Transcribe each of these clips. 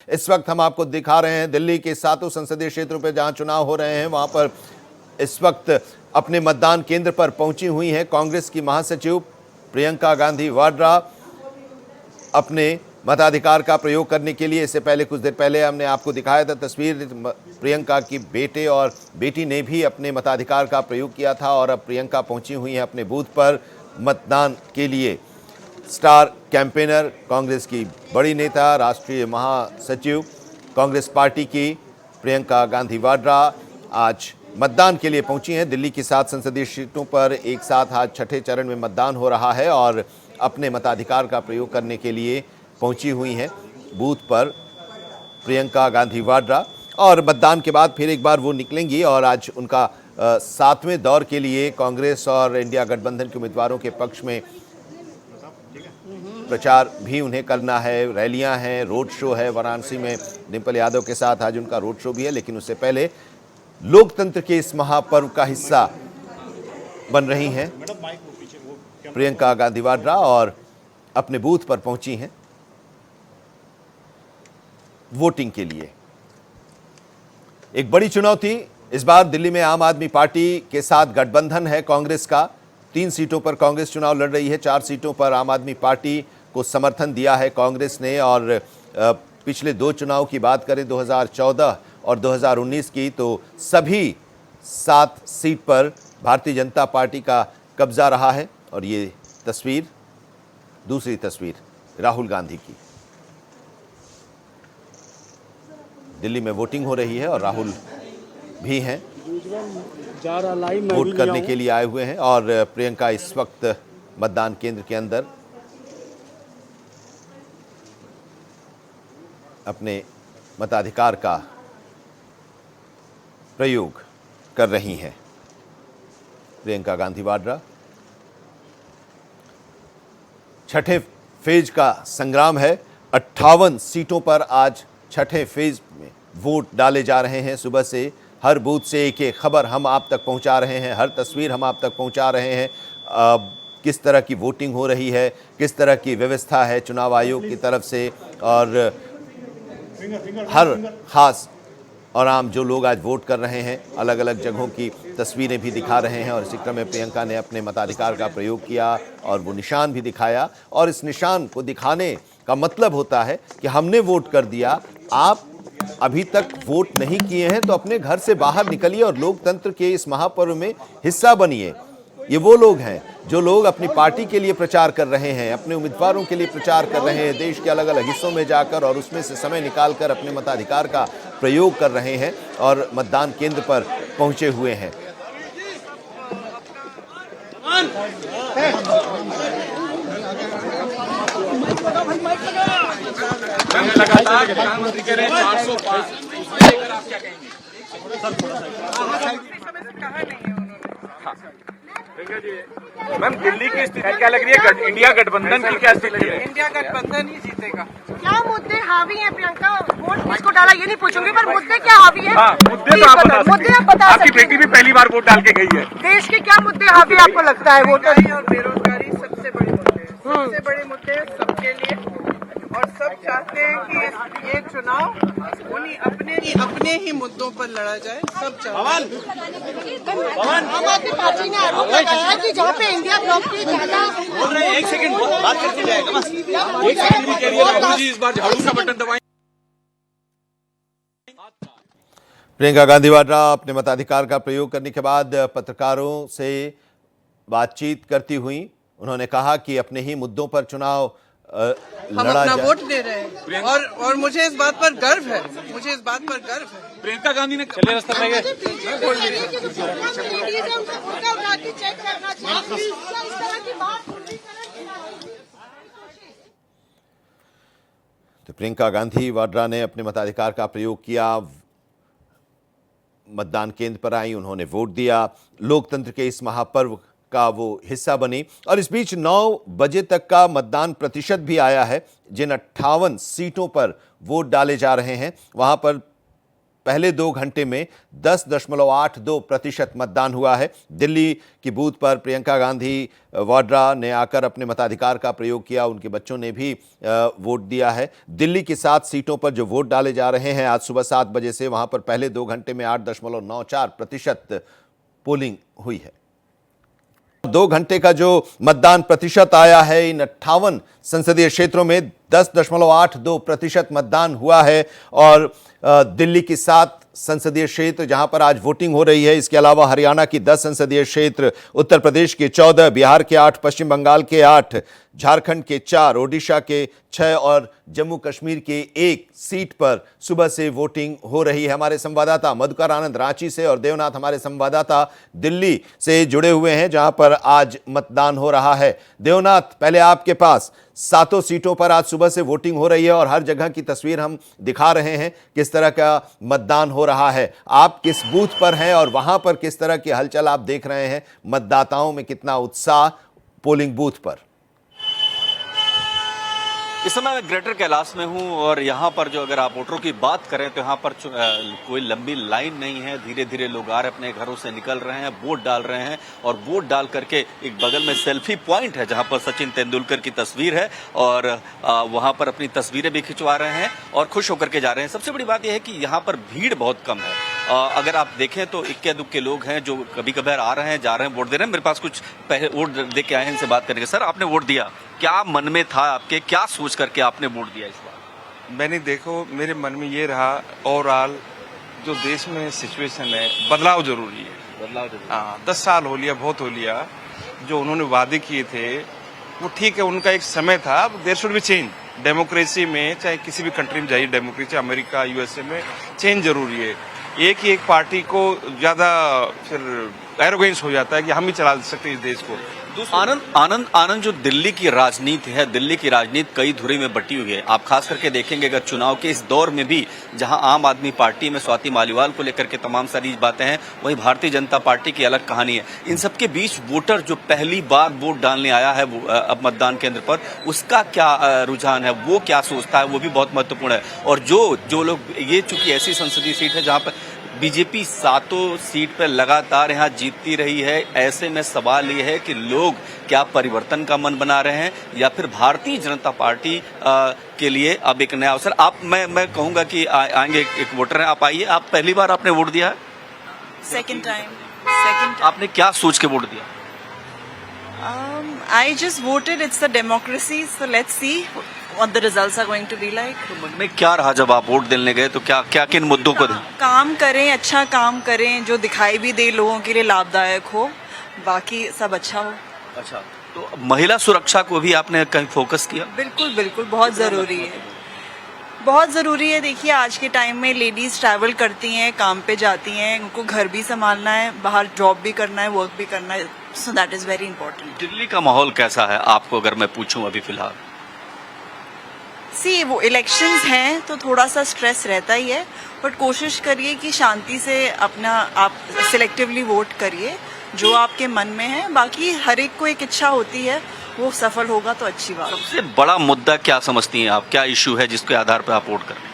इस वक्त हम आपको दिखा रहे हैं दिल्ली के 7 संसदीय क्षेत्रों पर जहां चुनाव हो रहे हैं, वहां पर इस वक्त अपने मतदान केंद्र पर पहुंची हुई हैं कांग्रेस की महासचिव प्रियंका गांधी वाड्रा अपने मताधिकार का प्रयोग करने के लिए। इससे पहले कुछ देर पहले हमने आपको दिखाया था तस्वीर, प्रियंका की बेटे और बेटी ने भी अपने मताधिकार का प्रयोग किया था और अब प्रियंका पहुंची हुई हैं अपने बूथ पर मतदान के लिए। स्टार कैंपेनर, कांग्रेस की बड़ी नेता, राष्ट्रीय महासचिव कांग्रेस पार्टी की प्रियंका गांधी वाड्रा आज मतदान के लिए पहुंची हैं। दिल्ली की 7 संसदीय सीटों पर एक साथ आज छठे चरण में मतदान हो रहा है और अपने मताधिकार का प्रयोग करने के लिए पहुंची हुई हैं बूथ पर प्रियंका गांधी वाड्रा। और मतदान के बाद फिर एक बार वो निकलेंगी और आज उनका 7वें दौर के लिए कांग्रेस और इंडिया गठबंधन के उम्मीदवारों के पक्ष में प्रचार भी उन्हें करना है। रैलियां हैं, रोड शो है। वाराणसी में डिंपल यादव के साथ आज उनका रोड शो भी है, लेकिन उससे पहले लोकतंत्र के इस महापर्व का हिस्सा बन रही हैं प्रियंका गांधी वाड्रा और अपने बूथ पर पहुंची हैं वोटिंग के लिए। एक बड़ी चुनौती इस बार दिल्ली में आम आदमी पार्टी के साथ गठबंधन है कांग्रेस का। 3 सीटों पर कांग्रेस चुनाव लड़ रही है, 4 सीटों पर आम आदमी पार्टी को समर्थन दिया है कांग्रेस ने। और पिछले 2 चुनाव की बात करें 2014 और 2019 की, तो सभी 7 सीट पर भारतीय जनता पार्टी का कब्जा रहा है। और ये तस्वीर, दूसरी तस्वीर राहुल गांधी की। दिल्ली में वोटिंग हो रही है और राहुल भी हैं, वोट करने के लिए आए हुए हैं। और प्रियंका इस वक्त मतदान केंद्र के अंदर अपने मताधिकार का प्रयोग कर रही हैं प्रियंका गांधी वाड्रा। छठे फेज का संग्राम है। 58 सीटों पर आज छठे फेज में वोट डाले जा रहे हैं। सुबह से हर बूथ से एक एक खबर हम आप तक पहुंचा रहे हैं, हर तस्वीर हम आप तक पहुंचा रहे हैं। किस तरह की वोटिंग हो रही है, किस तरह की व्यवस्था है चुनाव आयोग की तरफ से, और हर खास और आम जो लोग आज वोट कर रहे हैं, अलग अलग जगहों की तस्वीरें भी दिखा रहे हैं। और इसी क्रम में प्रियंका ने अपने मताधिकार का प्रयोग किया और वो निशान भी दिखाया। और इस निशान को दिखाने का मतलब होता है कि हमने वोट कर दिया, आप अभी तक वोट नहीं किए हैं तो अपने घर से बाहर निकलिए और लोकतंत्र के इस महापर्व में हिस्सा बनिए। ये वो लोग हैं जो लोग अपनी पार्टी के लिए प्रचार कर रहे हैं, अपने उम्मीदवारों के लिए प्रचार कर रहे हैं, देश के अलग अलग हिस्सों में जाकर और उसमें से समय निकालकर अपने मताधिकार का प्रयोग कर रहे हैं और मतदान केंद्र पर पहुंचे हुए हैं। लगातार प्रधानमंत्री कह रहे हैं 405 लेकर आप क्या कहेंगे? मैम, दिल्ली की स्थिति क्या लग रही है? इंडिया गठबंधन की क्या स्थिति है? इंडिया गठबंधन ही जीतेगा। क्या मुद्दे हावी हैं प्रियंका? वोट किसको डाला ये नहीं पूछूंगी, पर मुद्दे क्या हावी हैं? हाँ, मुद्दे तो आप बता आपकी बेटी भी पहली बार वोट डाल के गई है। देश के क्या मुद्दे हावी आपको लगता है? वोटर और बेरोजगारी सबसे बड़े मुद्दे, सबसे बड़े मुद्दे सबके लिए। और सब चाहते हैं कि ये चुनाव उन्हीं अपने ही मुद्दों पर लड़ा जाए। सब चाहते हैं। आम आदमी पार्टी ने आरोप लगाया कि जहाँ पे इंडिया ब्लॉक की ज्यादा बोल रहे हैं, एक सेकंड बात करके जाएगा बस। एक सेकंड भी कह रही है राहुल जी, इस बार झाड़ू का बटन दबाएं। प्रियंका गांधी वाड्रा अपने मताधिकार का प्रयोग करने के बाद पत्रकारों से बातचीत करती हुई उन्होंने कहा कि अपने ही मुद्दों पर चुनाव हम अपना वोट दे रहे हैं और मुझे इस बात पर गर्व है, मुझे इस बात पर गर्व है। प्रियंका गांधी ने चले रास्ते में गए। तो प्रियंका गांधी वाड्रा ने अपने मताधिकार का प्रयोग किया, मतदान केंद्र पर आई, उन्होंने वोट दिया, लोकतंत्र के इस महापर्व का वो हिस्सा बनी। और इस बीच 9 बजे तक का मतदान प्रतिशत भी आया है। जिन 58 सीटों पर वोट डाले जा रहे हैं वहां पर पहले 2 घंटे में 10.82% मतदान हुआ है। दिल्ली की बूथ पर प्रियंका गांधी वाड्रा ने आकर अपने मताधिकार का प्रयोग किया, उनके बच्चों ने भी वोट दिया है। दिल्ली की 7 सीटों पर जो वोट डाले जा रहे हैं आज सुबह 7 बजे से, वहां पर पहले 2 घंटे में 8.94% पोलिंग हुई है। 2 घंटे का जो मतदान प्रतिशत आया है, इन 58 संसदीय क्षेत्रों में 10.82% मतदान हुआ है। और दिल्ली की 7 संसदीय क्षेत्र जहां पर आज वोटिंग हो रही है, इसके अलावा हरियाणा की 10 संसदीय क्षेत्र, उत्तर प्रदेश के 14, बिहार के 8, पश्चिम बंगाल के 8, झारखंड के 4, ओडिशा के 6 और जम्मू कश्मीर के 1 सीट पर सुबह से वोटिंग हो रही है। हमारे संवाददाता मधुकर आनंद रांची से और देवनाथ हमारे संवाददाता दिल्ली से जुड़े हुए हैं, जहां पर आज मतदान हो रहा है। देवनाथ, पहले आपके पास 7 सीटों पर आज सुबह से वोटिंग हो रही है और हर जगह की तस्वीर हम दिखा रहे हैं, किस तरह का मतदान हो रहा है। आप किस बूथ पर हैं और वहां पर किस तरह की हलचल आप देख रहे हैं? मतदाताओं में कितना उत्साह पोलिंग बूथ पर? इस समय मैं ग्रेटर कैलाश में हूं और यहाँ पर जो अगर आप वोटरों की बात करें तो यहाँ पर कोई लंबी लाइन नहीं है। धीरे धीरे लोग आ रहे, अपने घरों से निकल रहे हैं, वोट डाल रहे हैं। और वोट डाल करके एक बगल में सेल्फी पॉइंट है जहाँ पर सचिन तेंदुलकर की तस्वीर है और वहाँ पर अपनी तस्वीरें भी खिंचवा रहे हैं और खुश होकर के जा रहे हैं। सबसे बड़ी बात यह है कि यहाँ पर भीड़ बहुत कम है। अगर आप देखें तो इक्के दुक्के लोग हैं जो कभी कभार आ रहे हैं, जा रहे हैं, वोट दे रहे हैं। मेरे पास कुछ पहले वोट दे के आए हैं, इनसे बात करेंगे। सर, आपने वोट दिया, क्या मन में था आपके, क्या सोच करके आपने वोट दिया इस बार? मैंने देखो, मेरे मन में ये रहा, ओवरऑल जो देश में सिचुएशन है, बदलाव जरूरी है। बदलाव जरूरी। हाँ, 10 साल हो लिया, बहुत हो लिया। जो उन्होंने वादे किए थे वो ठीक है, उनका एक समय था। There should be change. Democracy में, चाहे किसी भी कंट्री में जाइए, डेमोक्रेसी अमेरिका, यूएसए में चेंज जरूरी है। एक ही एक पार्टी को ज्यादा फिर एरोगेंस हो जाता है कि हम ही चला सकते हैं इस देश को। आनंद जो दिल्ली की राजनीति है, दिल्ली की राजनीति कई धुरी में बटी हुई है। आप खास करके देखेंगे अगर चुनाव के इस दौर में भी, जहां आम आदमी पार्टी में स्वाति मालीवाल को लेकर के तमाम सारी बातें हैं, वहीं भारतीय जनता पार्टी की अलग कहानी है। इन सबके बीच वोटर जो पहली बार वोट डालने आया है अब मतदान केंद्र पर, उसका क्या रुझान है, वो क्या सोचता है, वो भी बहुत महत्वपूर्ण है। और जो लोग, ये चूंकि ऐसी संसदीय सीट है जहां पर बीजेपी 7 सीट पर लगातार यहाँ जीतती रही है, ऐसे में सवाल ये है कि लोग क्या परिवर्तन का मन बना रहे हैं या फिर भारतीय जनता पार्टी के लिए अब एक नया अवसर। आप मैं कहूंगा कि आएंगे, एक वोटर हैं, आप आइए। आप पहली बार आपने वोट दिया है? Second time. आपने क्या सोच के वोट दिया? I just voted. It's a democracy, so let's see what the results are going to be like. तो मन में क्या रहा जब आप वोट देने गए, तो क्या किन मुद्दों को दें? काम करें, अच्छा काम करें, जो दिखाई भी दे लोगों के लिए लाभदायक हो, बाकी सब अच्छा हो। अच्छा, तो महिला सुरक्षा को भी आपने कहीं फोकस किया? बिल्कुल बिल्कुल, बहुत ज़रूरी है, बहुत ज़रूरी है। देखिए, आज के टाइम में लेडीज़ ट्रैवल करती हैं, काम पे जाती हैं, उनको घर भी संभालना है, बाहर जॉब भी करना है, वर्क भी करना है, so that is very important. Delhi का माहौल कैसा है आपको अगर मैं पूछूं अभी फिलहाल? सी, वो इलेक्शंस हैं तो थोड़ा सा स्ट्रेस रहता ही है, बट कोशिश करिए कि शांति से अपना आप सिलेक्टिवली वोट करिए जो आपके मन में है। बाकी हर एक को एक इच्छा होती है, वो सफल होगा तो अच्छी बात। सबसे बड़ा मुद्दा क्या समझती हैं आप, क्या इशू है जिसके आधार पर आप वोट कर रहे हैं?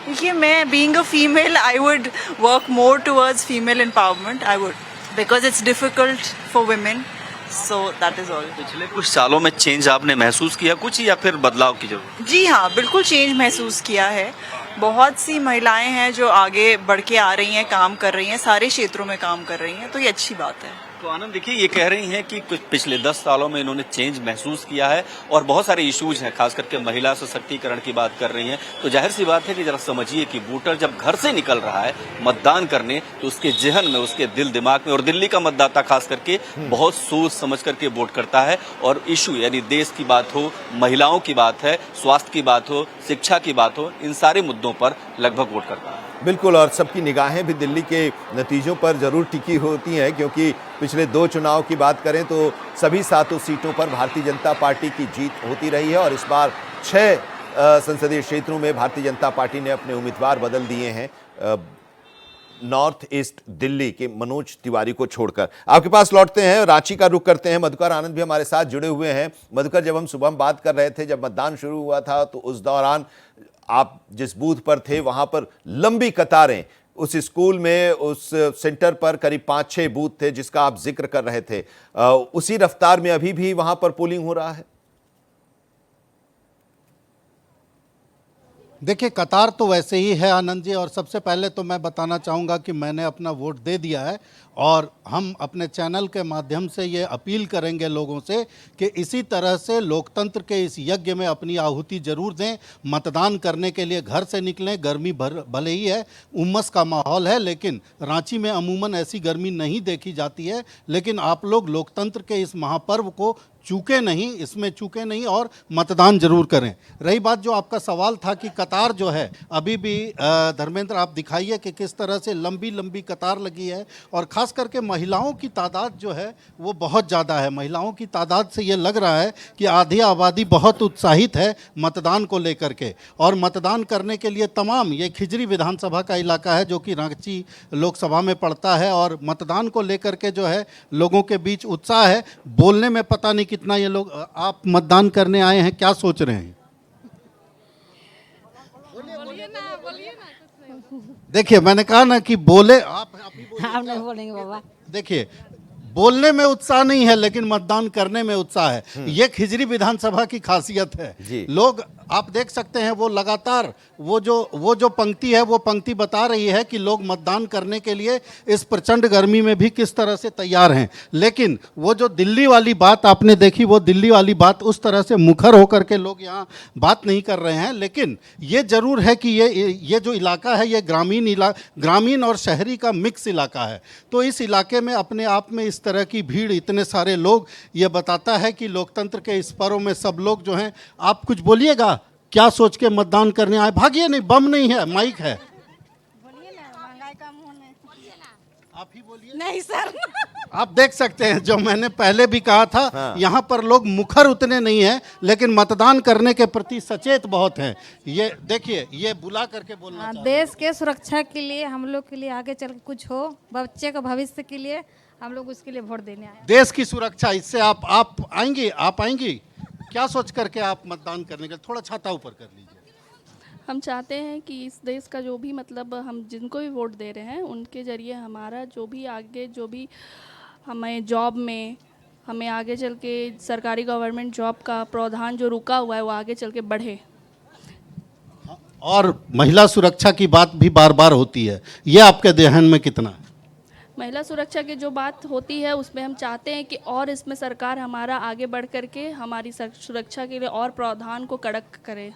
देखिए, मैं being a female, I would work more towards female empowerment. I would, because it's difficult for women, so that is all. पिछले कुछ सालों में चेंज आपने महसूस किया कुछ, या फिर बदलाव की जरूरत? जी हाँ, बिल्कुल चेंज महसूस किया है। बहुत सी महिलाएं हैं जो आगे बढ़ के आ रही हैं, काम कर रही हैं, सारे क्षेत्रों में काम कर रही हैं, तो ये अच्छी बात है। तो आनंद, देखिए, ये कह रही हैं कि कुछ पिछले 10 सालों में इन्होंने चेंज महसूस किया है और बहुत सारे इश्यूज हैं, खास करके महिला सशक्तिकरण की बात कर रही हैं। तो जाहिर सी बात है कि जरा समझिए कि वोटर जब घर से निकल रहा है मतदान करने, तो उसके जहन में, उसके दिल दिमाग में, और दिल्ली का मतदाता खास करके बहुत सोच समझ करके वोट करता है। और इशू यानी देश की बात हो, महिलाओं की बात है, स्वास्थ्य की बात हो, शिक्षा की बात हो, इन सारे मुद्दों पर लगभग वोट करता है। बिल्कुल, और सबकी निगाहें भी दिल्ली के नतीजों पर जरूर टिकी होती हैं, क्योंकि पिछले 2 चुनाव की बात करें तो सभी 7 सीटों पर भारतीय जनता पार्टी की जीत होती रही है और इस बार 6 संसदीय क्षेत्रों में भारतीय जनता पार्टी ने अपने उम्मीदवार बदल दिए हैं। नॉर्थ ईस्ट दिल्ली के मनोज तिवारी को छोड़कर। आपके पास लौटते हैं, रांची का रुख करते हैं। मधुकर आनंद भी हमारे साथ जुड़े हुए हैं। मधुकर, जब हम सुबह में बात कर रहे थे, जब मतदान शुरू हुआ था, तो उस दौरान आप जिस बूथ पर थे वहां पर लंबी कतारें, उस स्कूल में, उस सेंटर पर करीब 5-6 बूथ थे जिसका आप जिक्र कर रहे थे। उसी रफ्तार में अभी भी वहां पर पोलिंग हो रहा है? देखिए, कतार तो वैसे ही है आनंद जी। और सबसे पहले तो मैं बताना चाहूँगा कि मैंने अपना वोट दे दिया है और हम अपने चैनल के माध्यम से ये अपील करेंगे लोगों से कि इसी तरह से लोकतंत्र के इस यज्ञ में अपनी आहुति जरूर दें। मतदान करने के लिए घर से निकलें। गर्मी भले ही है, उमस का माहौल है, लेकिन रांची में अमूमन ऐसी गर्मी नहीं देखी जाती है। लेकिन आप लोग लोकतंत्र के इस महापर्व को चूके नहीं, इसमें चूके नहीं और मतदान जरूर करें। रही बात जो आपका सवाल था कि कतार जो है, अभी भी धर्मेंद्र आप दिखाइए कि किस तरह से लंबी लंबी कतार लगी है। और ख़ास करके महिलाओं की तादाद जो है वो बहुत ज़्यादा है। महिलाओं की तादाद से ये लग रहा है कि आधी आबादी बहुत उत्साहित है मतदान को लेकर के। और मतदान करने के लिए तमाम, ये खिजरी विधानसभा का इलाका है जो कि रांची लोकसभा में पड़ता है, और मतदान को लेकर के जो है लोगों के बीच उत्साह है। बोलने में पता नहीं कितना ये लोग, आप मतदान करने आए हैं, क्या सोच रहे हैं? देखिए, मैंने कहा ना कि बोले आप ही बोलिए। हम नहीं बोलेंगे बाबा। देखिए, बोलने में उत्साह नहीं है लेकिन मतदान करने में उत्साह है। ये खिजरी विधानसभा की खासियत है। लोग आप देख सकते हैं, वो लगातार वो जो पंक्ति है, वो पंक्ति बता रही है कि लोग मतदान करने के लिए इस प्रचंड गर्मी में भी किस तरह से तैयार हैं। लेकिन वो जो दिल्ली वाली बात आपने देखी, वो दिल्ली वाली बात उस तरह से मुखर होकर के लोग यहाँ बात नहीं कर रहे हैं। लेकिन ये जरूर है कि ये जो इलाका है, ये ग्रामीण और शहरी का मिक्स इलाका है। तो इस इलाके में अपने आप में इस तरह की भीड़, इतने सारे लोग, ये बताता है कि लोकतंत्र के इस पर्व में सब लोग जो हैं। आप कुछ बोलिएगा, क्या सोच के मतदान करने आए? भागिए नहीं, बम नहीं है, माइक है। बोलिए ना, महंगाई कम होने। आप ही बोलिए। नहीं सर। आप देख सकते हैं, जो मैंने पहले भी कहा था, यहाँ पर लोग मुखर उतने नहीं हैं लेकिन मतदान करने के प्रति सचेत बहुत हैं। ये देखिए, ये बुला करके बोलना चाहते हैं। देश के सुरक्षा के लिए, हम लोग के लिए आगे चल के कुछ हो, बच्चे का भविष्य के लिए हम लोग उसके लिए वोट देने आए। देश की सुरक्षा, इससे आप आएंगी क्या सोच करके आप मतदान करने के लिए? थोड़ा छाता ऊपर कर लीजिए। हम चाहते हैं कि इस देश का जो भी, मतलब हम जिनको भी वोट दे रहे हैं, उनके जरिए हमारा जो भी आगे, जो भी हमें जॉब में, हमें आगे चल के सरकारी गवर्नमेंट जॉब का प्रावधान जो रुका हुआ है, वो आगे चल के बढ़े। और महिला सुरक्षा की बात भी बार बार होती है, ये आपके ध्यान में कितना है? महिला सुरक्षा की जो बात होती है, उसमें हम चाहते हैं कि और इसमें सरकार हमारा आगे बढ़ करके हमारी सुरक्षा के लिए और प्रावधान को कड़क करे।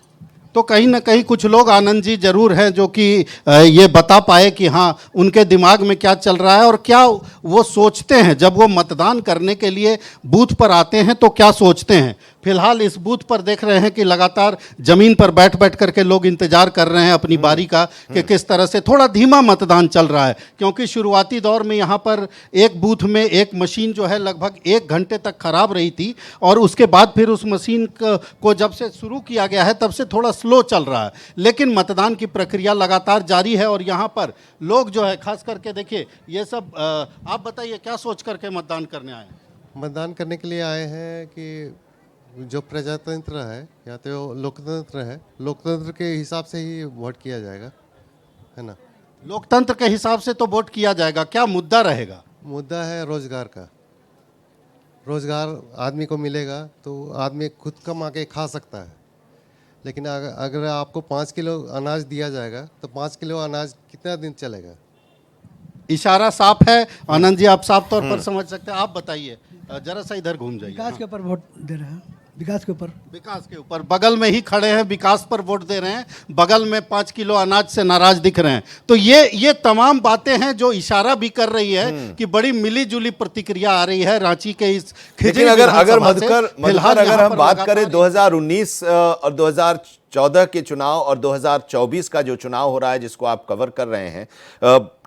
तो कहीं ना कहीं कुछ लोग, आनंद जी, जरूर हैं जो कि ये बता पाए कि हाँ, उनके दिमाग में क्या चल रहा है और क्या वो सोचते हैं जब वो मतदान करने के लिए बूथ पर आते हैं, तो क्या सोचते हैं। फिलहाल इस बूथ पर देख रहे हैं कि लगातार जमीन पर बैठ करके लोग इंतजार कर रहे हैं अपनी बारी का कि किस तरह से। थोड़ा धीमा मतदान चल रहा है क्योंकि शुरुआती दौर में यहाँ पर एक बूथ में एक मशीन जो है लगभग 1 घंटे तक खराब रही थी, और उसके बाद फिर उस मशीन को जब से शुरू किया गया है तब से थोड़ा स्लो चल रहा है। लेकिन मतदान की प्रक्रिया लगातार जारी है और यहाँ पर लोग जो है, खास करके देखिए ये सब, आप बताइए क्या सोच करके मतदान करने आए? मतदान करने के लिए आए हैं कि जो प्रजातंत्र है या तो लोकतंत्र है, लोकतंत्र के हिसाब से ही वोट किया जाएगा, है ना। लोकतंत्र के हिसाब से तो वोट किया जाएगा। क्या मुद्दा रहेगा? मुद्दा है रोजगार का। रोजगार आदमी को मिलेगा तो आदमी खुद कमा के खा सकता है। लेकिन अगर आपको 5 किलो अनाज दिया जाएगा तो 5 किलो अनाज कितना दिन चलेगा? इशारा साफ है आनंद जी, आप साफ तौर पर समझ सकते हैं। आप बताइए, जरा सा इधर घूम जाइए। विकास के ऊपर वोट दे रहे हैं, विकास के ऊपर बगल में ही खड़े हैं, विकास पर वोट दे रहे हैं, बगल में 5 किलो अनाज से नाराज दिख रहे हैं। तो ये तमाम बातें हैं जो इशारा भी कर रही है कि बड़ी मिली जुली प्रतिक्रिया आ रही है रांची के इस। लेकिन अगर मधुकर अगर हम बात करें 2019 और 2014 के चुनाव और 2024 का जो चुनाव हो रहा है जिसको आप कवर कर रहे हैं,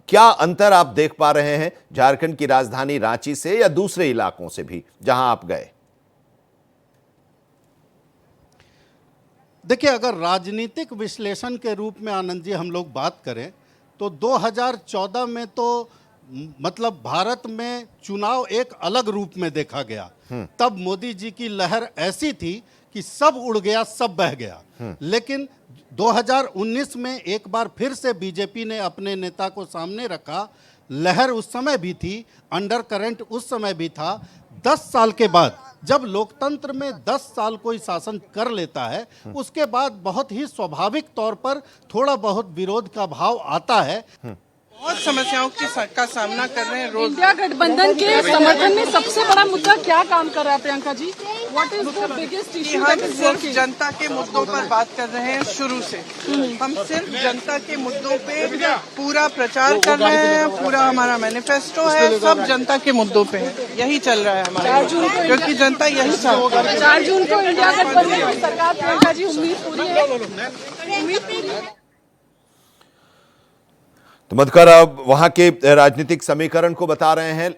क्या अंतर आप देख पा रहे हैं झारखंड की राजधानी रांची से या दूसरे इलाकों से भी जहां आप गए? देखिए, अगर राजनीतिक विश्लेषण के रूप में आनंद जी हम लोग बात करें तो 2014 में तो मतलब भारत में चुनाव एक अलग रूप में देखा गया। तब मोदी जी की लहर ऐसी थी कि सब उड़ गया, सब बह गया। लेकिन 2019 में एक बार फिर से बीजेपी ने अपने नेता को सामने रखा। लहर उस समय भी थी, अंडर करंट उस समय भी था। 10 साल के बाद जब लोकतंत्र में 10 साल कोई शासन कर लेता है, उसके बाद बहुत ही स्वाभाविक तौर पर थोड़ा बहुत विरोध का भाव आता है। बहुत समस्याओं का सामना कर रहे हैं रोज। इंडिया गठबंधन के समर्थन में सबसे बड़ा मुद्दा क्या काम कर रहा है Priyanka ji? What is the biggest issue? हम सिर्फ जनता के मुद्दों पर बात कर रहे हैं शुरू से। हम सिर्फ जनता के मुद्दों पे पूरा प्रचार कर रहे हैं, पूरा हमारा मैनिफेस्टो है, सब जनता के मुद्दों पे है। यही चल रहा है हमारे, क्योंकि जनता यही चाहती है। 4 जून को इंडिया गठबंधन की सरकार, प्रियंका जी उम्मीद पूरी है? उम्मीद पूरी है। तो मधुकर अब वहां के राजनीतिक समीकरण को बता रहे हैं।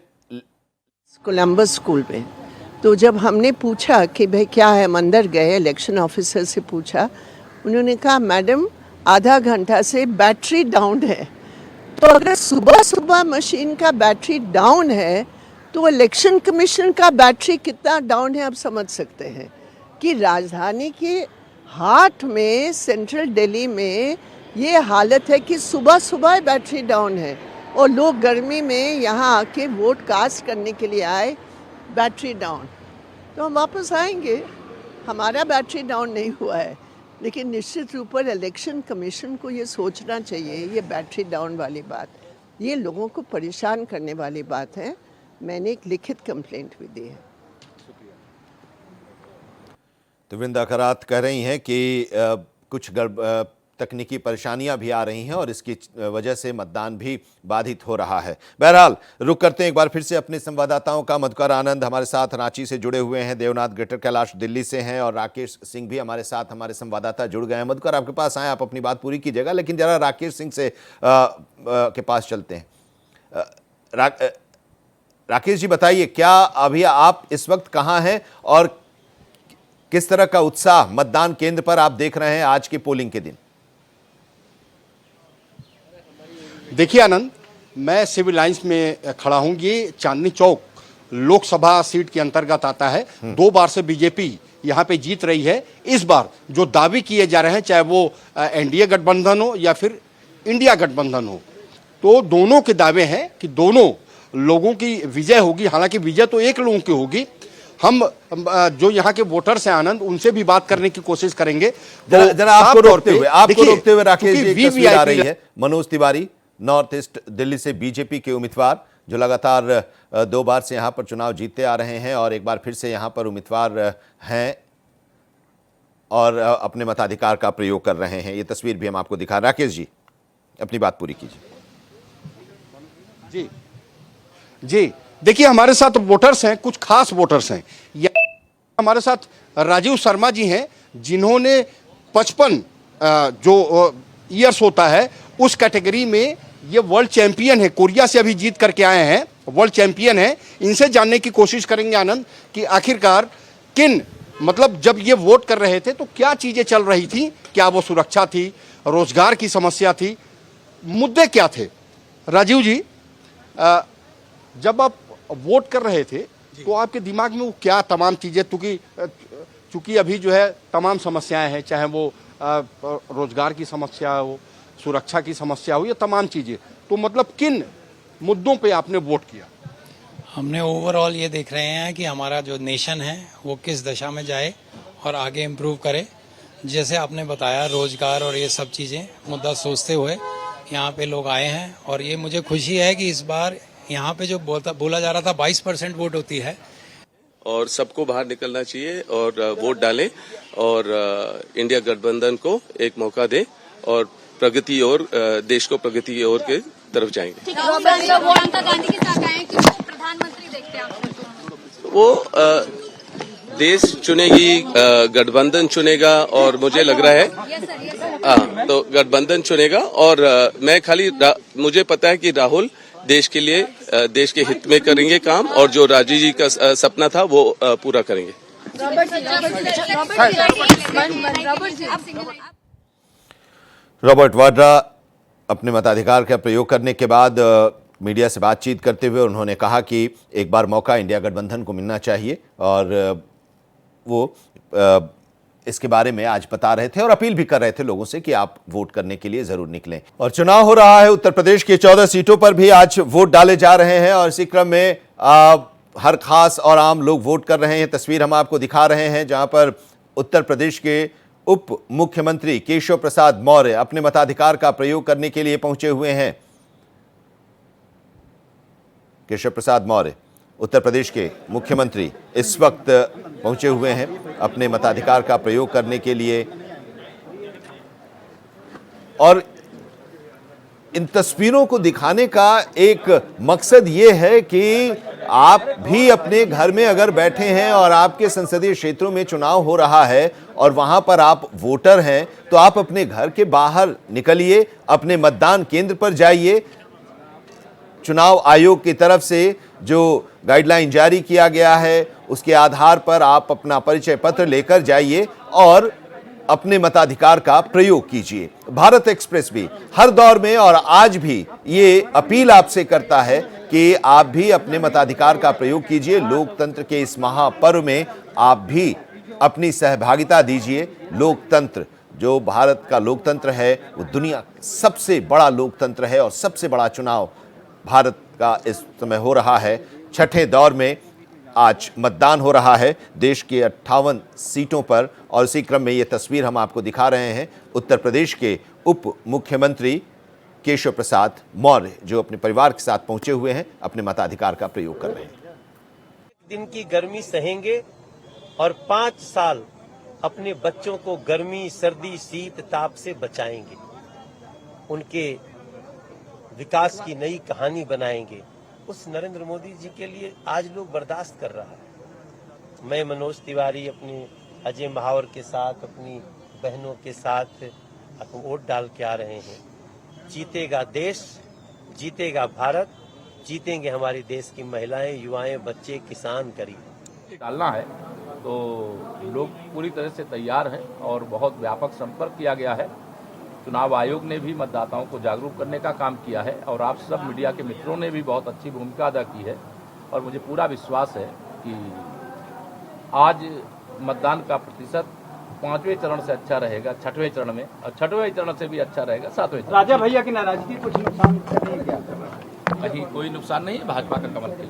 कोलंबस स्कूल में तो जब हमने पूछा कि भाई क्या है, हम अंदर गए, इलेक्शन ऑफिसर से पूछा, उन्होंने कहा मैडम आधा घंटा से बैटरी डाउन है। तो अगर सुबह सुबह मशीन का बैटरी डाउन है तो इलेक्शन कमीशन का बैटरी कितना डाउन है आप समझ सकते हैं कि राजधानी के हार्ट में, सेंट्रल दिल्ली में ये हालत है कि सुबह सुबह बैटरी डाउन है और लोग गर्मी में यहाँ आके वोट कास्ट करने के लिए आए, बैटरी डाउन। तो हम वापस आएंगे, हमारा बैटरी डाउन नहीं हुआ है, लेकिन निश्चित रूप पर इलेक्शन कमीशन को ये सोचना चाहिए, ये बैटरी डाउन वाली बात, ये लोगों को परेशान करने वाली बात है। मैंने एक लिखित कंप्लेंट भी दी है। तो वृंदा खरात कह रही हैं कि कुछ तकनीकी परेशानियां भी आ रही हैं और इसकी वजह से मतदान भी बाधित हो रहा है। बहरहाल रुक करते हैं एक बार फिर से अपने संवाददाताओं का। मधुकर आनंद हमारे साथ रांची से जुड़े हुए हैं, देवनाथ ग्रेटर कैलाश दिल्ली से हैं और राकेश सिंह भी हमारे साथ, हमारे संवाददाता जुड़ गए हैं। मधुकर आपके पास आए, आप अपनी बात पूरी कीजिएगा, लेकिन जरा राकेश सिंह से के पास चलते हैं। राकेश जी बताइए, क्या अभी आप इस वक्त कहाँ हैं और किस तरह का उत्साह मतदान केंद्र पर आप देख रहे हैं आज के पोलिंग के दिन? देखिए आनंद, मैं सिविल लाइंस में खड़ा हूं। ये चांदनी चौक लोकसभा सीट के अंतर्गत आता है। 2 बार से बीजेपी यहां पे जीत रही है। इस बार जो दावे किए जा रहे हैं, चाहे वो एनडीए गठबंधन हो या फिर इंडिया गठबंधन हो, तो दोनों के दावे हैं कि दोनों लोगों की विजय होगी। हालांकि विजय तो एक लोगों की होगी। हम जो यहाँ के वोटर्स हैं आनंद, उनसे भी बात करने की कोशिश करेंगे। जरा आपको रोकते हुए राकेश जी, एक तस्वीर आ रही है। मनोज तिवारी, नॉर्थ ईस्ट दिल्ली से बीजेपी के उम्मीदवार, जो लगातार 2 बार से यहां पर चुनाव जीतते आ रहे हैं और एक बार फिर से यहां पर उम्मीदवार हैं और अपने मताधिकार का प्रयोग कर रहे हैं। ये तस्वीर भी हम आपको दिखा। राकेश जी अपनी बात पूरी कीजिए। जी देखिए, हमारे साथ वोटर्स हैं, कुछ खास वोटर्स हैं। हमारे साथ राजीव शर्मा जी हैं, जिन्होंने 55 जो ईयर्स होता है उस कैटेगरी में ये वर्ल्ड चैंपियन है, कोरिया से अभी जीत करके आए हैं, वर्ल्ड चैंपियन है। इनसे जानने की कोशिश करेंगे आनंद कि आखिरकार किन, मतलब जब ये वोट कर रहे थे तो क्या चीजें चल रही थी, क्या वो सुरक्षा थी, रोजगार की समस्या थी, मुद्दे क्या थे। राजीव जी, जब आप वोट कर रहे थे तो आपके दिमाग में वो क्या तमाम चीजें, चूंकि अभी जो है तमाम समस्याएं हैं, चाहे वो रोजगार की समस्या हो, सुरक्षा की समस्या हो, ये तमाम चीजें, तो मतलब किन मुद्दों पे आपने वोट किया? हमने ओवरऑल ये देख रहे हैं कि हमारा जो नेशन है वो किस दशा में जाए और आगे इम्प्रूव करे। जैसे आपने बताया, रोजगार और ये सब चीजें मुद्दा सोचते हुए यहाँ पे लोग आए हैं और ये मुझे खुशी है कि इस बार यहाँ पे जो बोला जा रहा था 22% वोट होती है, और सबको बाहर निकलना चाहिए और वोट डालें और इंडिया गठबंधन को एक मौका दें और प्रगति और देश को प्रगति की ओर के तरफ जाएंगे। प्रियंका गांधी के साथ आए कि वो प्रधानमंत्री देखते हैं वो देश चुनेगी, गठबंधन चुनेगा और मुझे लग रहा है तो गठबंधन चुनेगा और मैं खाली मुझे पता है कि राहुल देश के लिए, देश के हित में करेंगे काम और जो राजीव जी का सपना था वो पूरा करेंगे। रॉबर्ट वाड्रा अपने मताधिकार का प्रयोग करने के बाद मीडिया से बातचीत करते हुए उन्होंने कहा कि एक बार मौका इंडिया गठबंधन को मिलना चाहिए और वो इसके बारे में आज बता रहे थे और अपील भी कर रहे थे लोगों से कि आप वोट करने के लिए जरूर निकलें। और चुनाव हो रहा है उत्तर प्रदेश के 14 सीटों पर भी आज वोट डाले जा रहे हैं और इसी क्रम में हर खास और आम लोग वोट कर रहे हैं। तस्वीर हम आपको दिखा रहे हैं जहां पर उत्तर प्रदेश के उप मुख्यमंत्री केशव प्रसाद मौर्य अपने मताधिकार का प्रयोग करने के लिए पहुंचे हुए हैं। केशव प्रसाद मौर्य उत्तर प्रदेश के मुख्यमंत्री इस वक्त पहुंचे हुए हैं अपने मताधिकार का प्रयोग करने के लिए। और इन तस्वीरों को दिखाने का एक मकसद ये है कि आप भी अपने घर में अगर बैठे हैं और आपके संसदीय क्षेत्रों में चुनाव हो रहा है और वहां पर आप वोटर हैं तो आप अपने घर के बाहर निकलिए, अपने मतदान केंद्र पर जाइए। चुनाव आयोग की तरफ से जो गाइडलाइन जारी किया गया है उसके आधार पर आप अपना परिचय पत्र लेकर जाइए और अपने मताधिकार का प्रयोग कीजिए। भारत एक्सप्रेस भी हर दौर में और आज भी ये अपील आपसे करता है कि आप भी अपने मताधिकार का प्रयोग कीजिए। लोकतंत्र के इस महापर्व में आप भी अपनी सहभागिता दीजिए। लोकतंत्र, जो भारत का लोकतंत्र है वो दुनिया का सबसे बड़ा लोकतंत्र है और सबसे बड़ा चुनाव भारत का इस समय हो रहा है। छठे दौर में आज मतदान हो रहा है देश के 58 सीटों पर और इसी क्रम में ये तस्वीर हम आपको दिखा रहे हैं उत्तर प्रदेश के उप मुख्यमंत्री केशव प्रसाद मौर्य जो अपने परिवार के साथ पहुंचे हुए हैं, अपने मताधिकार का प्रयोग कर रहे हैं। दिन की गर्मी सहेंगे और 5 साल अपने बच्चों को गर्मी, सर्दी, शीत, ताप से बचाएंगे। उनके विकास की नई कहानी बनाएंगे। उस नरेंद्र मोदी जी के लिए आज लोग बर्दाश्त कर रहा है। मैं मनोज तिवारी अपने अजय महावर के साथ, अपनी बहनों के साथ वोट डाल के आ रहे हैं। जीतेगा देश, जीतेगा भारत, जीतेंगे हमारे देश की महिलाएं, युवाएं, बच्चे, किसान, गरीब। डालना है तो लोग पूरी तरह से तैयार हैं और बहुत व्यापक संपर्क किया गया है। चुनाव आयोग ने भी मतदाताओं को जागरूक करने का काम किया है और आप सब मीडिया के मित्रों ने भी बहुत अच्छी भूमिका अदा की है और मुझे पूरा विश्वास है कि आज मतदान का प्रतिशत 5वें चरण से अच्छा रहेगा, 6वें चरण में, और 6वें चरण से भी अच्छा रहेगा 7वें चरण। राजा भैया की नाराजगी कुछ नुकसान नहीं क्या? कहीं कोई नुकसान नहीं है, भाजपा का कमल खिल।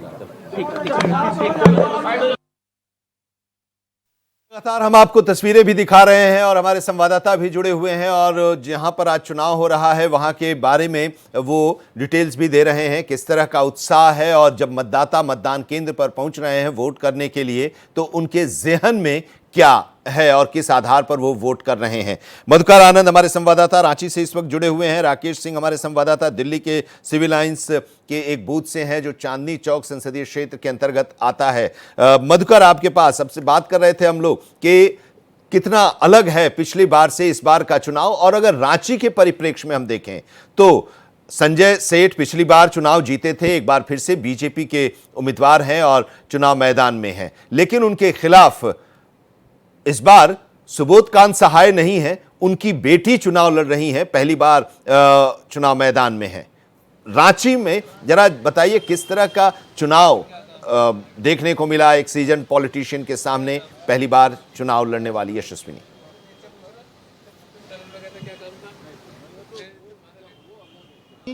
लगातार हम आपको तस्वीरें भी दिखा रहे हैं और हमारे संवाददाता भी जुड़े हुए हैं और जहां पर आज चुनाव हो रहा है वहां के बारे में वो डिटेल्स भी दे रहे हैं, किस तरह का उत्साह है और जब मतदाता मतदान केंद्र पर पहुंच रहे हैं वोट करने के लिए तो उनके ज़हन में क्या है और किस आधार पर वो वोट कर रहे हैं। मधुकर आनंद हमारे संवाददाता रांची से इस वक्त जुड़े हुए हैं। राकेश सिंह हमारे संवाददाता दिल्ली के सिविल लाइंस के एक बूथ से हैं जो चांदनी चौक संसदीय क्षेत्र के अंतर्गत आता है। मधुकर, आपके पास सबसे बात कर रहे थे हम लोग कि कितना अलग है पिछली बार से इस बार का चुनाव, और अगर रांची के परिप्रेक्ष्य में हम देखें तो संजय सेठ पिछली बार चुनाव जीते थे, एक बार फिर से बीजेपी के उम्मीदवार हैं और चुनाव मैदान में हैं, लेकिन उनके खिलाफ इस बार सुबोध कांत सहाय नहीं है, उनकी बेटी चुनाव लड़ रही है, पहली बार चुनाव मैदान में है। रांची में जरा बताइए किस तरह का चुनाव देखने को मिला एक सीजन पॉलिटिशियन के सामने पहली बार चुनाव लड़ने वाली यशस्विनी।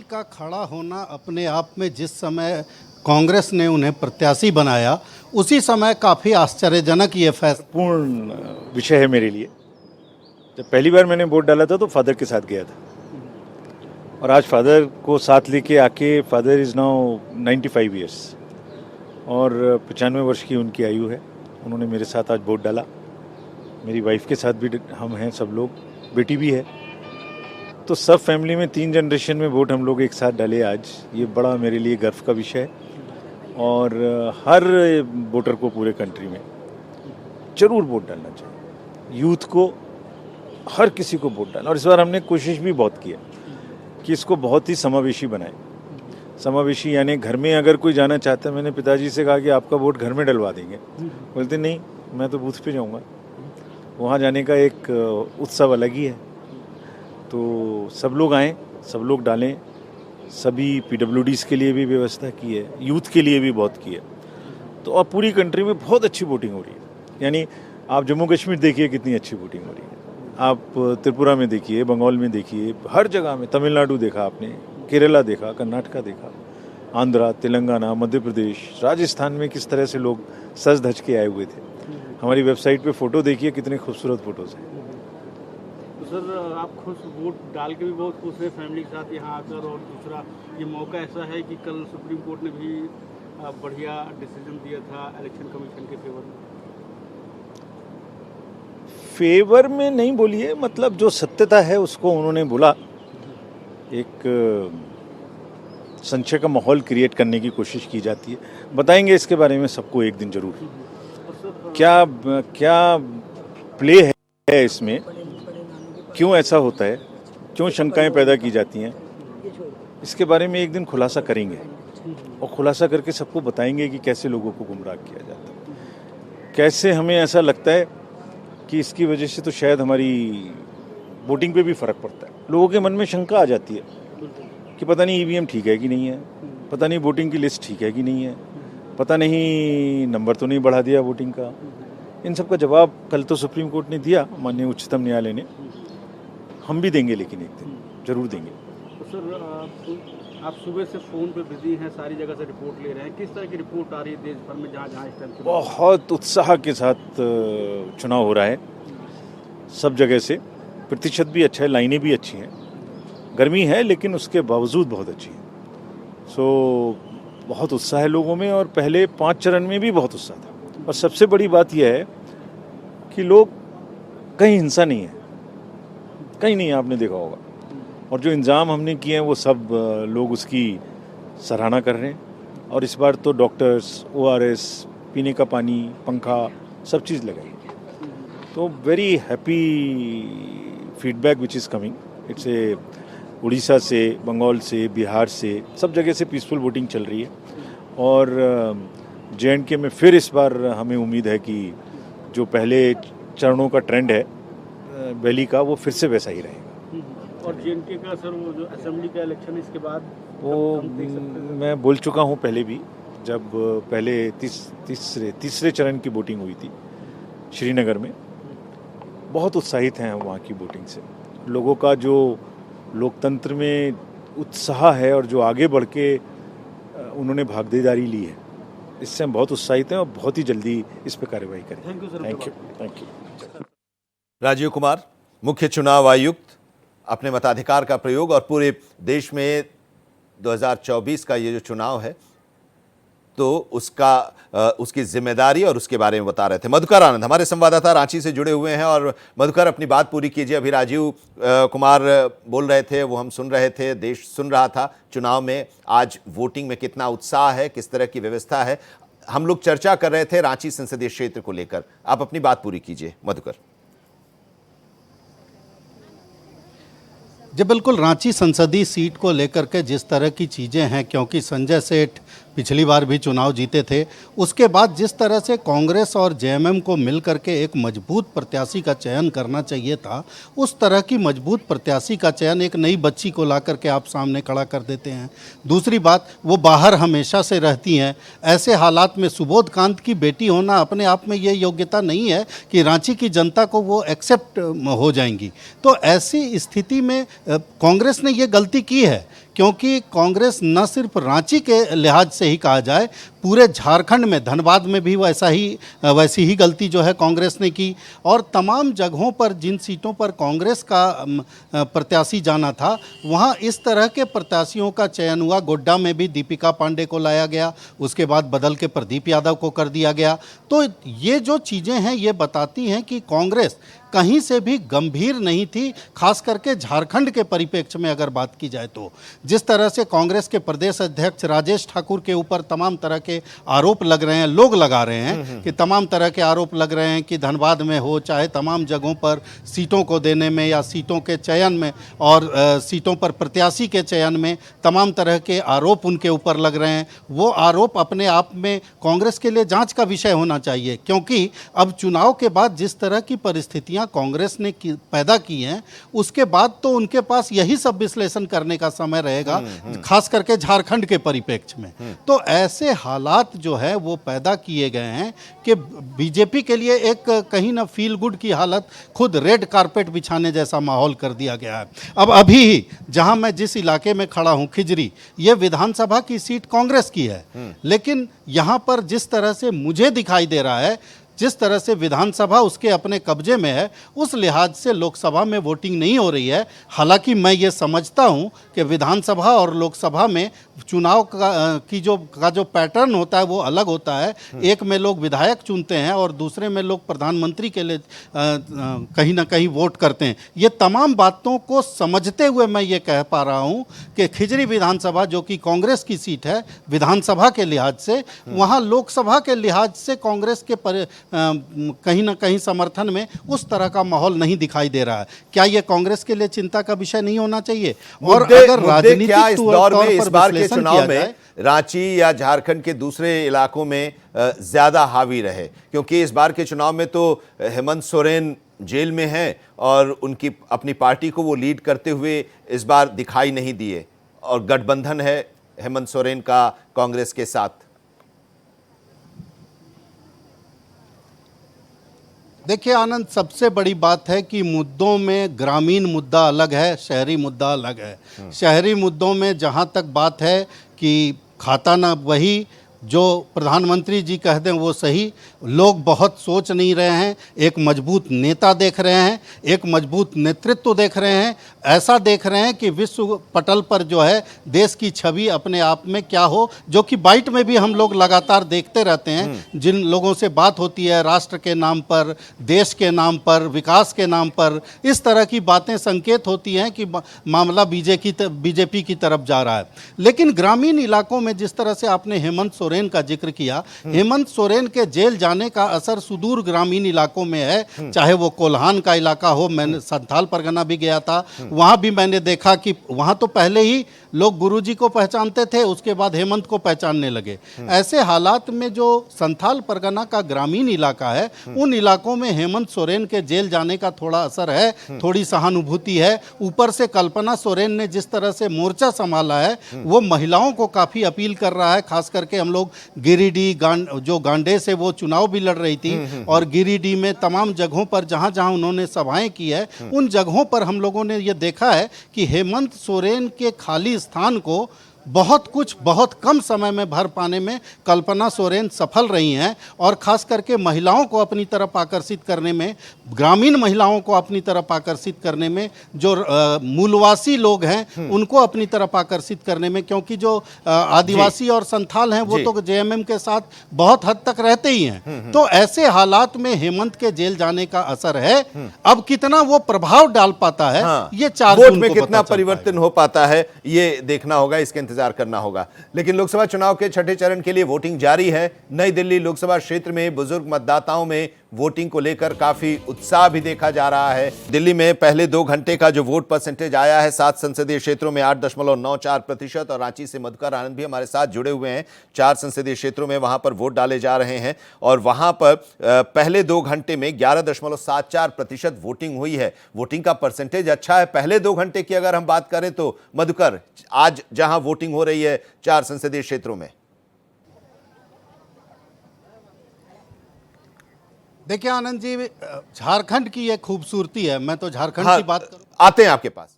का खड़ा होना अपने आप में जिस समय कांग्रेस ने उन्हें प्रत्याशी बनाया उसी समय काफ़ी आश्चर्यजनक ये फैसला पूर्ण विषय है मेरे लिए। जब पहली बार मैंने वोट डाला था तो फादर के साथ गया था और आज फादर को साथ लेके आके, फादर इज़ नाउ 95 ईयर्स और 95 वर्ष की उनकी आयु है। उन्होंने मेरे साथ आज वोट डाला, मेरी वाइफ के साथ भी हम हैं, सब लोग, बेटी भी है, तो सब फैमिली में 3 जनरेशन में वोट हम लोग एक साथ डाले आज। ये बड़ा मेरे लिए गर्व का विषय है और हर वोटर को पूरे कंट्री में जरूर वोट डालना चाहिए। यूथ को, हर किसी को वोट डालना, और इस बार हमने कोशिश भी बहुत की है कि इसको बहुत ही समावेशी बनाए। समावेशी यानी घर में अगर कोई जाना चाहता है, मैंने पिताजी से कहा कि आपका वोट घर में डलवा देंगे, बोलते नहीं मैं तो बूथ पे जाऊंगा। वहाँ जाने का एक उत्सव अलग ही है। तो सब लोग आएँ, सब लोग डालें। सभी PWDs के लिए भी व्यवस्था की है, यूथ के लिए भी बहुत की है। तो अब पूरी कंट्री में बहुत अच्छी वोटिंग हो रही है। यानी आप जम्मू कश्मीर देखिए कितनी अच्छी वोटिंग हो रही है, आप त्रिपुरा में देखिए, बंगाल में देखिए, हर जगह में, तमिलनाडु देखा आपने, केरला देखा, कर्नाटका देखा, आंध्रा, तेलंगाना, मध्य प्रदेश, राजस्थान में किस तरह से लोग सज धज के आए हुए थे। हमारी वेबसाइट पे फ़ोटो देखिए, कितने खूबसूरत फ़ोटोज़ हैं। तो सर आप खुश वोट डाल के भी बहुत खुश हैं फैमिली के साथ यहाँ आकर, और दूसरा ये मौका ऐसा है कि कल सुप्रीम कोर्ट ने भी बढ़िया डिसीजन दिया था इलेक्शन कमीशन के फेवर में नहीं बोलिए, मतलब जो सत्यता है उसको उन्होंने बोला, एक संशय का माहौल क्रिएट करने की कोशिश की जाती है। बताएंगे इसके बारे में सबको एक दिन जरूर, क्या क्या प्ले है इसमें, क्यों ऐसा होता है, क्यों शंकाएं पैदा की जाती हैं, इसके बारे में एक दिन खुलासा करेंगे और खुलासा करके सबको बताएंगे कि कैसे लोगों को गुमराह किया जाता है, कैसे हमें ऐसा लगता है कि इसकी वजह से तो शायद हमारी वोटिंग पे भी फ़र्क पड़ता है। लोगों के मन में शंका आ जाती है कि पता नहीं EVM ठीक है कि नहीं है, पता नहीं वोटिंग की लिस्ट ठीक है कि नहीं है, पता नहीं नंबर तो नहीं बढ़ा दिया वोटिंग का। इन सब का जवाब कल तो सुप्रीम कोर्ट ने दिया, माननीय उच्चतम न्यायालय ने, हम भी देंगे, लेकिन एक दिन जरूर देंगे। तो सर आप सुबह से फ़ोन पे बिजी हैं, सारी जगह से रिपोर्ट ले रहे हैं, किस तरह की रिपोर्ट आ रही है देश भर में जहाँ जहाँ इस टाइम से? बहुत उत्साह के साथ चुनाव हो रहा है सब जगह से, प्रतिशत भी अच्छा है, लाइनें भी अच्छी हैं, गर्मी है लेकिन उसके बावजूद बहुत अच्छी है। सो बहुत उत्साह है लोगों में, और पहले 5 चरण में भी बहुत उत्साह था। और सबसे बड़ी बात यह है कि लोग, कहीं हिंसा नहीं है, कहीं नहीं, आपने देखा होगा, और जो इंतजाम हमने किए हैं वो सब लोग उसकी सराहना कर रहे हैं। और इस बार तो डॉक्टर्स, ORS, पीने का पानी, पंखा, सब चीज़ लगाई। तो very happy feedback which is coming. It's a Orissa से, बंगाल से, बिहार से, सब जगह से पीसफुल वोटिंग चल रही है। और JNK में फिर इस बार हमें उम्मीद है कि जो पहले चरणों का ट्रेंड है वैली का, वो फिर से वैसा ही रहेगा। और JNK का सर वो जो असेंबली का इलेक्शन, इसके बाद वो मैं बोल चुका हूँ पहले भी, जब पहले तीसरे चरण की वोटिंग हुई थी श्रीनगर में, बहुत उत्साहित हैं वहाँ की वोटिंग से। लोगों का जो लोकतंत्र में उत्साह है और जो आगे बढ़ के उन्होंने भागीदारी ली है, इससे हम बहुत उत्साहित हैं और बहुत ही जल्दी इस पर कार्रवाई करें। Thank you. राजीव कुमार, मुख्य चुनाव आयुक्त, अपने मताधिकार का प्रयोग और पूरे देश में 2024 का ये जो चुनाव है तो उसकी जिम्मेदारी और उसके बारे में बता रहे थे। मधुकर आनंद हमारे संवाददाता रांची से जुड़े हुए हैं। और मधुकर, अपनी बात पूरी कीजिए। अभी राजीव कुमार बोल रहे थे, वो हम सुन रहे थे, देश सुन रहा था। चुनाव में आज वोटिंग में कितना उत्साह है, किस तरह की व्यवस्था है, हम लोग चर्चा कर रहे थे रांची संसदीय क्षेत्र को लेकर। आप अपनी बात पूरी कीजिए मधुकर। जी बिल्कुल, रांची संसदीय सीट को लेकर के जिस तरह की चीज़ें हैं, क्योंकि संजय सेठ पिछली बार भी चुनाव जीते थे, उसके बाद जिस तरह से कांग्रेस और JMM को मिलकर के एक मजबूत प्रत्याशी का चयन करना चाहिए था, उस तरह की मजबूत प्रत्याशी का चयन एक नई बच्ची को ला करके आप सामने खड़ा कर देते हैं। दूसरी बात, वो बाहर हमेशा से रहती हैं। ऐसे हालात में सुबोध कांत की बेटी होना अपने आप में ये योग्यता नहीं है कि रांची की जनता को वो एक्सेप्ट हो जाएंगी। तो ऐसी स्थिति में कांग्रेस ने ये गलती की है, क्योंकि कांग्रेस न सिर्फ रांची के लिहाज से ही कहा जाए, पूरे झारखंड में, धनबाद में भी वैसी ही गलती जो है कांग्रेस ने की। और तमाम जगहों पर जिन सीटों पर कांग्रेस का प्रत्याशी जाना था, वहाँ इस तरह के प्रत्याशियों का चयन हुआ। गोड्डा में भी दीपिका पांडे को लाया गया, उसके बाद बदल के प्रदीप यादव को कर दिया गया। तो ये जो चीज़ें हैं ये बताती हैं कि कांग्रेस कहीं से भी गंभीर नहीं थी, खास करके झारखंड के परिप्रेक्ष्य में अगर बात की जाए तो। जिस तरह से कांग्रेस के प्रदेश अध्यक्ष राजेश ठाकुर के ऊपर तमाम तरह के आरोप लग रहे हैं, लोग लगा रहे हैं कि तमाम तरह के आरोप लग रहे हैं कि धनबाद में हो चाहे तमाम जगहों पर सीटों को देने में या सीटों के चयन में और सीटों पर प्रत्याशी के चयन में तमाम तरह के आरोप उनके ऊपर लग रहे हैं। वो आरोप अपने आप में कांग्रेस के लिए जांच का विषय होना चाहिए, क्योंकि अब चुनाव के बाद जिस तरह की परिस्थितियां परिस्थितियां कांग्रेस ने पैदा की हैं, उसके बाद तो उनके पास यही सब विश्लेषण करने का समय रहेगा, खास करके झारखंड के परिप्रेक्ष्य में। तो ऐसे हालात जो है वो पैदा किए गए हैं कि बीजेपी के लिए एक कहीं ना फील गुड की हालत, खुद रेड कारपेट बिछाने जैसा माहौल कर दिया गया है। अब अभी ही जहां मैं जिस इलाके में खड़ा हूं, खिजरी, ये विधानसभा की सीट कांग्रेस की है, लेकिन यहां पर जिस तरह से मुझे दिखाई दे रहा है, जिस तरह से विधानसभा उसके अपने कब्जे में है, उस लिहाज से लोकसभा में वोटिंग नहीं हो रही है। हालांकि मैं ये समझता हूं कि विधानसभा और लोकसभा में चुनाव का जो पैटर्न होता है वो अलग होता है। एक में लोग विधायक चुनते हैं और दूसरे में लोग प्रधानमंत्री के लिए कहीं ना कहीं वोट करते हैं। ये तमाम बातों को समझते हुए मैं ये कह पा रहा हूँ कि खिजरी विधानसभा जो कि कांग्रेस की सीट है विधानसभा के लिहाज से, वहाँ लोकसभा के लिहाज से कांग्रेस के कहीं ना कहीं समर्थन में उस तरह का माहौल नहीं दिखाई दे रहा है। क्या यह कांग्रेस के लिए चिंता का विषय नहीं होना चाहिए? और अगर राजनीतिक इस दौर में, इस बार के चुनाव में जाए, रांची या झारखंड के दूसरे इलाकों में ज्यादा हावी रहे? क्योंकि इस बार के चुनाव में तो हेमंत सोरेन जेल में हैं और उनकी अपनी पार्टी को वो लीड करते हुए इस बार दिखाई नहीं दिए, और गठबंधन है हेमंत सोरेन का कांग्रेस के साथ। देखिए आनंद, सबसे बड़ी बात है कि मुद्दों में ग्रामीण मुद्दा अलग है, शहरी मुद्दा अलग है। शहरी मुद्दों में जहां तक बात है कि खाता ना वही, जो प्रधानमंत्री जी कह दें वो सही, लोग बहुत सोच नहीं रहे हैं। एक मजबूत नेता देख रहे हैं, एक मजबूत नेतृत्व देख रहे हैं, ऐसा देख रहे हैं कि विश्व पटल पर जो है देश की छवि अपने आप में क्या हो, जो कि बाइट में भी हम लोग लगातार देखते रहते हैं। जिन लोगों से बात होती है राष्ट्र के नाम पर, देश के नाम पर, विकास के नाम पर, इस तरह की बातें संकेत होती हैं कि मामला बीजेपी की तरफ जा रहा है। लेकिन ग्रामीण इलाकों में जिस तरह से आपने हेमंत सोरेन का जिक्र किया, हेमंत सोरेन के जेल जाने का असर सुदूर ग्रामीण इलाकों में है। चाहे वो कोल्हान का इलाका हो, मैंने संथाल परगना भी गया था, वहां भी मैंने देखा कि वहां तो पहले ही लोग गुरुजी को पहचानते थे, उसके बाद हेमंत को पहचानने लगे। ऐसे हालात में जो संथाल परगना का ग्रामीण इलाका है, उन इलाकों में हेमंत सोरेन के जेल जाने का थोड़ा असर है, थोड़ी सहानुभूति है। ऊपर से कल्पना सोरेन ने जिस तरह से मोर्चा संभाला है, वो महिलाओं को काफी अपील कर रहा है। खास करके हम लोग गिरिडीह जो गांडे से वो चुनाव भी लड़ रही थी, और गिरिडीह में तमाम जगहों पर जहां जहां उन्होंने सभाएं की है, उन जगहों पर हम लोगों ने ये देखा है कि हेमंत सोरेन के खाली स्थान को बहुत कम समय में भर पाने में कल्पना सोरेन सफल रही हैं। और खास करके महिलाओं को अपनी तरफ आकर्षित करने में, ग्रामीण महिलाओं को अपनी तरफ आकर्षित करने में, जो मूलवासी लोग हैं उनको अपनी तरफ आकर्षित करने में, क्योंकि जो आदिवासी और संथाल हैं वो तो जेएमएम के साथ बहुत हद तक रहते ही हैं। तो ऐसे हालात में हेमंत के जेल जाने का असर है। अब कितना वो प्रभाव डाल पाता है, ये 4 वोट जून में को कितना पता परिवर्तन हो पाता है, ये देखना होगा, इसका इंतजार करना होगा। लेकिन लोकसभा चुनाव के छठे चरण के लिए वोटिंग जारी है। नई दिल्ली लोकसभा क्षेत्र में बुजुर्ग मतदाताओं में वोटिंग को लेकर काफी उत्साह भी देखा जा रहा है। दिल्ली में पहले 2 घंटे का जो वोट परसेंटेज आया है 7 संसदीय क्षेत्रों में 8.94%, और रांची से मधुकर आनंद भी हमारे साथ जुड़े हुए हैं। 4 संसदीय क्षेत्रों में वहां पर वोट डाले जा रहे हैं, और वहां पर पहले 2 घंटे में 11.74% वोटिंग हुई है। वोटिंग का परसेंटेज अच्छा है। पहले 2 घंटे की अगर हम बात करें तो मधुकर, आज जहां वोटिंग हो रही है 4 संसदीय क्षेत्रों में। देखिए आनंद जी, झारखंड की ये खूबसूरती है। मैं तो झारखंड की बात करूं, आते हैं आपके पास।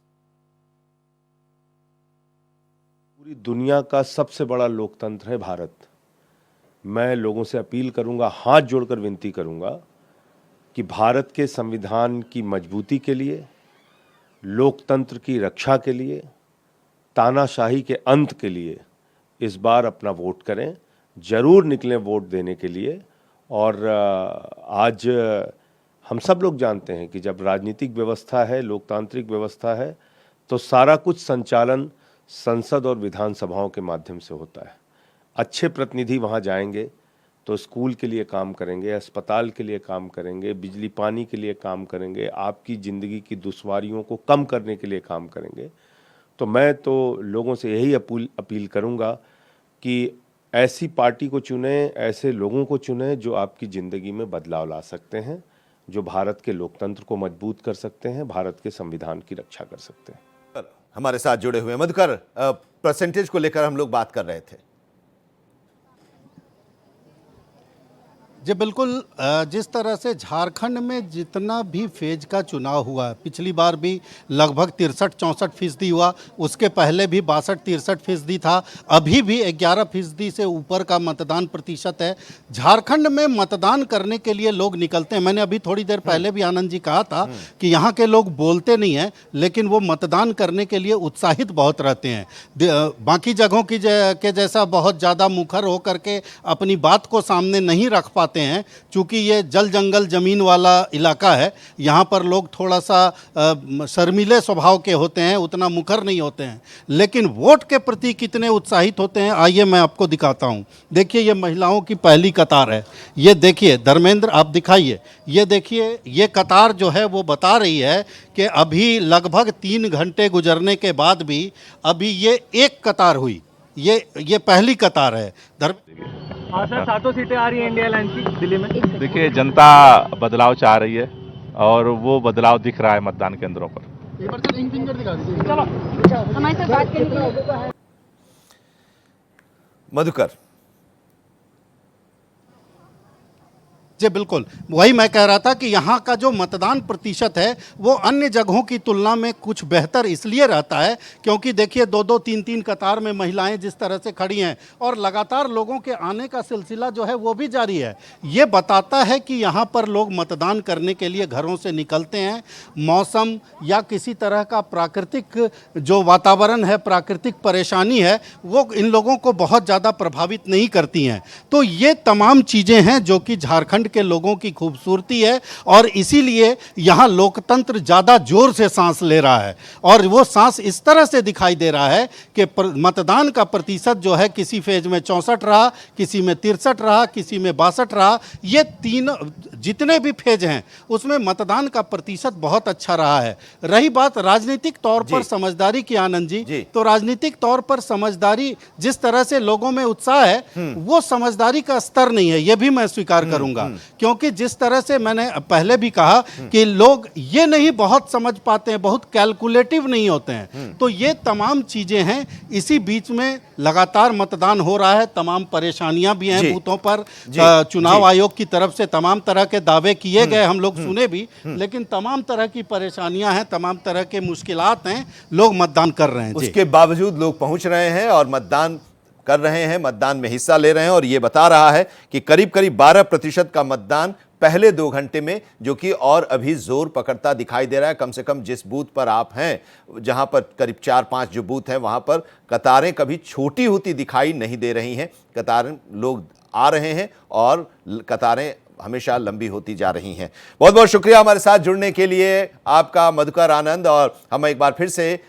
पूरी दुनिया का सबसे बड़ा लोकतंत्र है भारत। मैं लोगों से अपील करूंगा, हाथ जोड़कर विनती करूंगा कि भारत के संविधान की मजबूती के लिए, लोकतंत्र की रक्षा के लिए, तानाशाही के अंत के लिए इस बार अपना वोट करें। जरूर निकलें वोट देने के लिए। और आज हम सब लोग जानते हैं कि जब राजनीतिक व्यवस्था है, लोकतांत्रिक व्यवस्था है, तो सारा कुछ संचालन संसद और विधानसभाओं के माध्यम से होता है। अच्छे प्रतिनिधि वहाँ जाएंगे तो स्कूल के लिए काम करेंगे, अस्पताल के लिए काम करेंगे, बिजली पानी के लिए काम करेंगे, आपकी ज़िंदगी की दुश्वारियों को कम करने के लिए काम करेंगे। तो मैं तो लोगों से यही अपील करूँगा कि ऐसी पार्टी को चुनें, ऐसे लोगों को चुनें जो आपकी ज़िंदगी में बदलाव ला सकते हैं। जो भारत के लोकतंत्र को मजबूत कर सकते हैं, भारत के संविधान की रक्षा कर सकते हैं। हमारे साथ जुड़े हुए मधुकर, परसेंटेज को लेकर हम लोग बात कर रहे थे। जी बिल्कुल, जिस तरह से झारखंड में जितना भी फेज का चुनाव हुआ, पिछली बार भी लगभग 63-64% हुआ, उसके पहले भी 62-63% था, अभी भी 11% से ऊपर का मतदान प्रतिशत है। झारखंड में मतदान करने के लिए लोग निकलते हैं। मैंने अभी थोड़ी देर पहले भी आनंद जी कहा था कि यहाँ के लोग बोलते नहीं हैं, लेकिन वो मतदान करने के लिए उत्साहित बहुत रहते हैं। बाकी जगहों की के जैसा बहुत ज़्यादा मुखर होकर के अपनी बात को सामने नहीं रख पाते हैं, क्योंकि ये जल जंगल जमीन वाला इलाका है। यहाँ पर लोग थोड़ा सा शर्मीले स्वभाव के होते हैं, उतना मुखर नहीं होते हैं, लेकिन वोट के प्रति कितने उत्साहित होते हैं आइए मैं आपको दिखाता हूँ। देखिए ये महिलाओं की पहली कतार है, ये देखिए धर्मेंद्र आप दिखाइए, ये देखिए ये कतार जो है वो बता रही है कि अभी लगभग 3 घंटे गुजरने के बाद भी अभी ये एक कतार हुई, ये पहली कतार है। हाँ सर, 7 सीटें आ रही है इंडिया लाइन की दिल्ली में। देखिए जनता बदलाव चाह रही है और वो बदलाव दिख रहा है मतदान केंद्रों पर। एक बार सर रिंग फिंगर दिखा दीजिए। चलो हमारे साथ बात करने के लिए। मधुकर जी बिल्कुल, वही मैं कह रहा था कि यहाँ का जो मतदान प्रतिशत है वो अन्य जगहों की तुलना में कुछ बेहतर इसलिए रहता है क्योंकि देखिए 2-2, 3-3 कतार में महिलाएं जिस तरह से खड़ी हैं और लगातार लोगों के आने का सिलसिला जो है वो भी जारी है। ये बताता है कि यहाँ पर लोग मतदान करने के लिए घरों से निकलते हैं। मौसम या किसी तरह का प्राकृतिक जो वातावरण है, प्राकृतिक परेशानी है, वो इन लोगों को बहुत ज़्यादा प्रभावित नहीं करती हैं। तो ये तमाम चीज़ें हैं जो कि झारखंड के लोगों की खूबसूरती है और इसीलिए यहाँ लोकतंत्र ज़्यादा जोर से सांस ले रहा है और वो सांस इस तरह से दिखाई दे रहा है कि मतदान का प्रतिशत जो है किसी फेज में 64 रहा, किसी में 63 रहा, किसी में 62 रहा। ये तीन जितने भी फेज हैं उसमें मतदान का प्रतिशत बहुत अच्छा रहा है। रही बात राजनीतिक तौर पर समझदारी की आनंद जी, तो राजनीतिक तौर पर समझदारी जिस तरह से लोगों में उत्साह है वो समझदारी का स्तर नहीं है, ये भी मैं स्वीकार करूंगा। क्योंकि जिस तरह से मैंने पहले भी कहा कि लोग ये नहीं बहुत समझ पाते हैं, बहुत कैलकुलेटिव नहीं होते हैं। तो ये तमाम चीजें हैं। इसी बीच में लगातार मतदान हो रहा है, तमाम परेशानियां भी हैं बूथों पर। चुनाव आयोग की तरफ से तमाम तरह के दावे किए गए, हम लोग सुने भी, लेकिन तमाम तरह की परेशानियां हैं, तमाम तरह के मुश्किलात हैं, लोग मतदान कर रहे हैं। उसके बावजूद लोग पहुंच रहे हैं और मतदान कर रहे हैं, मतदान में हिस्सा ले रहे हैं और ये बता रहा है कि करीब करीब 12% का मतदान पहले 2 घंटे में, जो कि और अभी जोर पकड़ता दिखाई दे रहा है। कम से कम जिस बूथ पर आप हैं, जहां पर करीब 4-5 जो बूथ हैं, वहां पर कतारें कभी छोटी होती दिखाई नहीं दे रही हैं। कतारें लोग आ रहे हैं और कतारें हमेशा लंबी होती जा रही हैं। बहुत बहुत शुक्रिया हमारे साथ जुड़ने के लिए आपका मधुकर आनंद। और हम एक बार फिर से